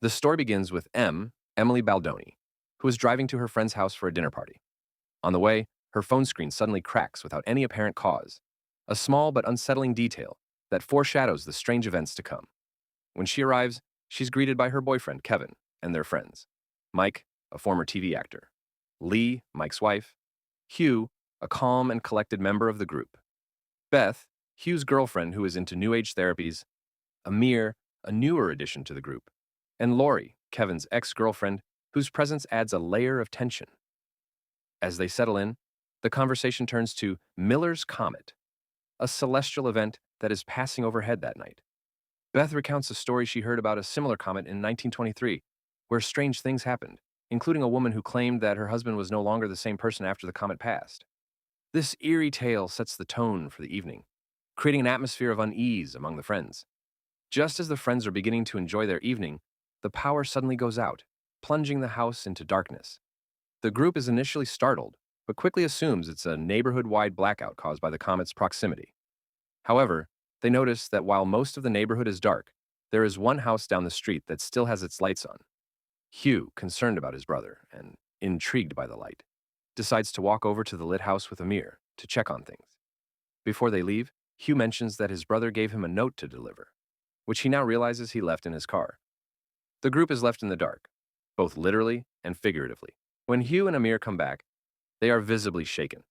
The story begins with Emily Baldoni, who is driving to her friend's house for a dinner party. On the way, her phone screen suddenly cracks without any apparent cause, a small but unsettling detail that foreshadows the strange events to come. When she arrives, she's greeted by her boyfriend, Kevin, and their friends. Mike, a former TV actor. Lee, Mike's wife. Hugh, a calm and collected member of the group. Beth, Hugh's girlfriend who is into New Age therapies. Amir, a newer addition to the group. And Lori, Kevin's ex-girlfriend, whose presence adds a layer of tension. As they settle in, the conversation turns to Miller's Comet, a celestial event that is passing overhead that night. Beth recounts a story she heard about a similar comet in 1923, where strange things happened, including a woman who claimed that her husband was no longer the same person after the comet passed. This eerie tale sets the tone for the evening, creating an atmosphere of unease among the friends. Just as the friends are beginning to enjoy their evening, the power suddenly goes out, plunging the house into darkness. The group is initially startled, but quickly assumes it's a neighborhood-wide blackout caused by the comet's proximity. However, they notice that while most of the neighborhood is dark, there is one house down the street that still has its lights on. Hugh, concerned about his brother and intrigued by the light, decides to walk over to the lit house with Amir to check on things. Before they leave, Hugh mentions that his brother gave him a note to deliver, which he now realizes he left in his car. The group is left in the dark, both literally and figuratively. When Hugh and Amir come back, they are visibly shaken.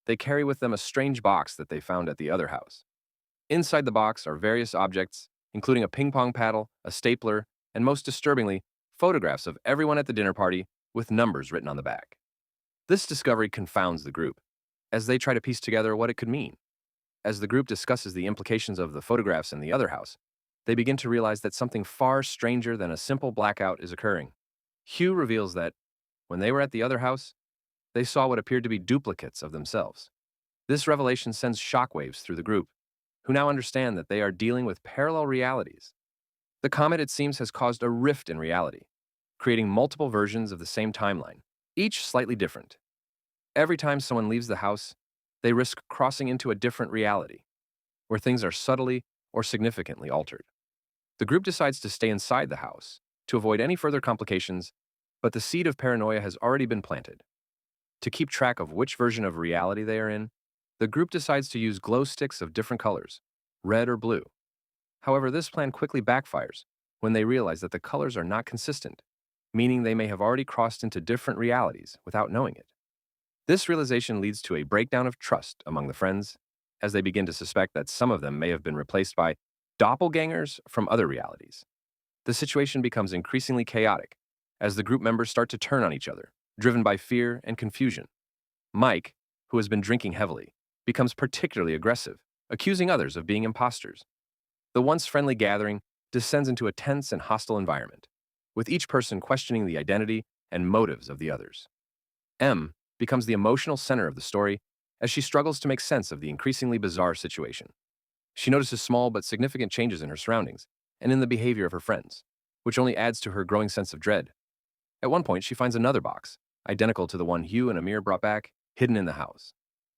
They carry with them a strange box that they found at the other house. Inside the box are various objects, including a ping pong paddle, a stapler, and most disturbingly, photographs of everyone at the dinner party with numbers written on the back. This discovery confounds the group, as they try to piece together what it could mean. As the group discusses the implications of the photographs in the other house, they begin to realize that something far stranger than a simple blackout is occurring. Hugh reveals that, when they were at the other house, they saw what appeared to be duplicates of themselves. This revelation sends shockwaves through the group, who now understand that they are dealing with parallel realities. The comet, it seems, has caused a rift in reality, creating multiple versions of the same timeline, each slightly different. Every time someone leaves the house, they risk crossing into a different reality, where things are subtly or significantly altered. The group decides to stay inside the house to avoid any further complications, but the seed of paranoia has already been planted. To keep track of which version of reality they are in, the group decides to use glow sticks of different colors, red or blue. However, this plan quickly backfires when they realize that the colors are not consistent, meaning they may have already crossed into different realities without knowing it. This realization leads to a breakdown of trust among the friends, as they begin to suspect that some of them may have been replaced by doppelgangers from other realities. The situation becomes increasingly chaotic as the group members start to turn on each other, driven by fear and confusion. Mike, who has been drinking heavily, becomes particularly aggressive, accusing others of being imposters. The once friendly gathering descends into a tense and hostile environment, with each person questioning the identity and motives of the others. M becomes the emotional center of the story as she struggles to make sense of the increasingly bizarre situation. She notices small but significant changes in her surroundings and in the behavior of her friends, which only adds to her growing sense of dread. At one point, she finds another box, identical to the one Hugh and Amir brought back, hidden in the house.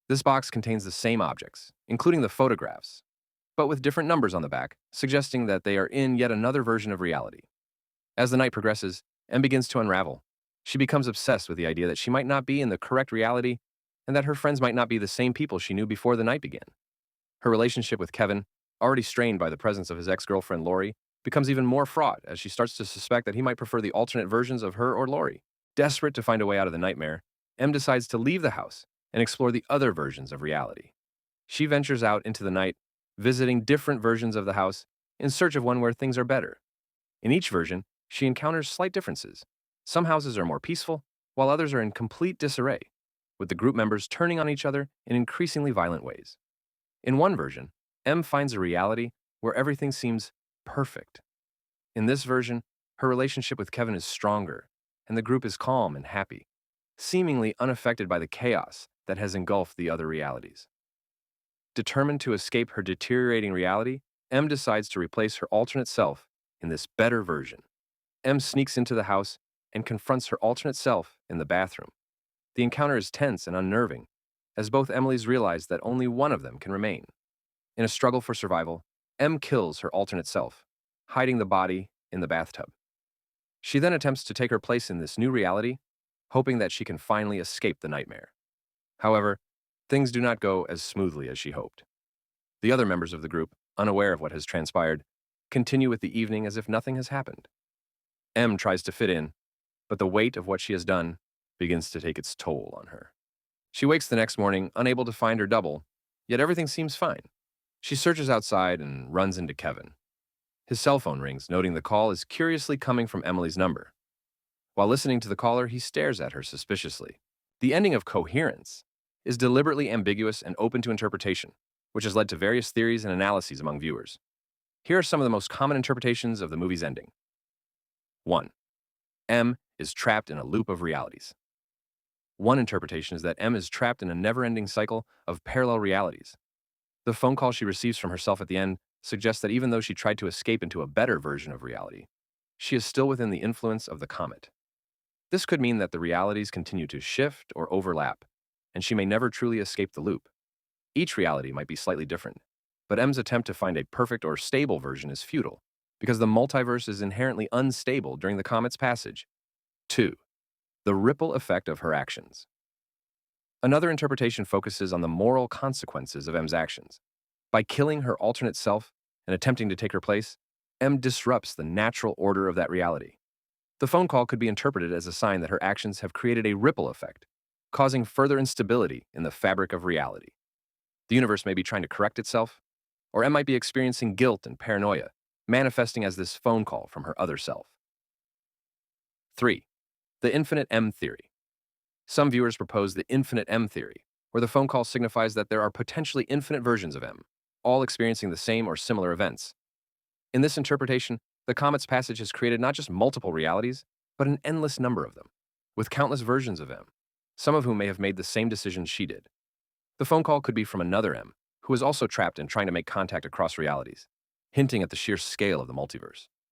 This box contains the same objects, including the photographs, but with different numbers on the back, suggesting that they are in yet another version of reality. As the night progresses, Em begins to unravel. She becomes obsessed with the idea that she might not be in the correct reality and that her friends might not be the same people she knew before the night began. Her relationship with Kevin, already strained by the presence of his ex-girlfriend Lori, becomes even more fraught as she starts to suspect that he might prefer the alternate versions of her or Lori. Desperate to find a way out of the nightmare, Em decides to leave the house and explore the other versions of reality. She ventures out into the night, visiting different versions of the house in search of one where things are better. In each version, she encounters slight differences. Some houses are more peaceful, while others are in complete disarray, with the group members turning on each other in increasingly violent ways. In one version, Em finds a reality where everything seems perfect. In this version, her relationship with Kevin is stronger, and the group is calm and happy, seemingly unaffected by the chaos that has engulfed the other realities. Determined to escape her deteriorating reality, Em decides to replace her alternate self in this better version. Em sneaks into the house and confronts her alternate self in the bathroom. The encounter is tense and unnerving, as both Emilys realize that only one of them can remain. In a struggle for survival, Em kills her alternate self, hiding the body in the bathtub. She then attempts to take her place in this new reality, hoping that she can finally escape the nightmare. However, things do not go as smoothly as she hoped. The other members of the group, unaware of what has transpired, continue with the evening as if nothing has happened. M tries to fit in, but the weight of what she has done begins to take its toll on her. She wakes the next morning, unable to find her double, yet everything seems fine. She searches outside and runs into Kevin. His cell phone rings, noting the call is curiously coming from Emily's number. While listening to the caller, he stares at her suspiciously. The ending of Coherence is deliberately ambiguous and open to interpretation, which has led to various theories and analyses among viewers. Here are some of the most common interpretations of the movie's ending. 1. M is trapped in a loop of realities. One interpretation is that M is trapped in a never-ending cycle of parallel realities. The phone call she receives from herself at the end suggests that even though she tried to escape into a better version of reality, she is still within the influence of the comet. This could mean that the realities continue to shift or overlap, and she may never truly escape the loop. Each reality might be slightly different, but M's attempt to find a perfect or stable version is futile, because the multiverse is inherently unstable during the comet's passage. 2. The ripple effect of her actions. Another interpretation focuses on the moral consequences of M's actions. By killing her alternate self and attempting to take her place, M disrupts the natural order of that reality. The phone call could be interpreted as a sign that her actions have created a ripple effect, causing further instability in the fabric of reality. The universe may be trying to correct itself, or M might be experiencing guilt and paranoia, manifesting as this phone call from her other self. 3. The infinite M theory. Some viewers propose the infinite M theory, where the phone call signifies that there are potentially infinite versions of M, all experiencing the same or similar events. In this interpretation, the comet's passage has created not just multiple realities, but an endless number of them, with countless versions of M, some of whom may have made the same decisions she did. The phone call could be from another M, who is also trapped in trying to make contact across realities, hinting at the sheer scale of the multiverse.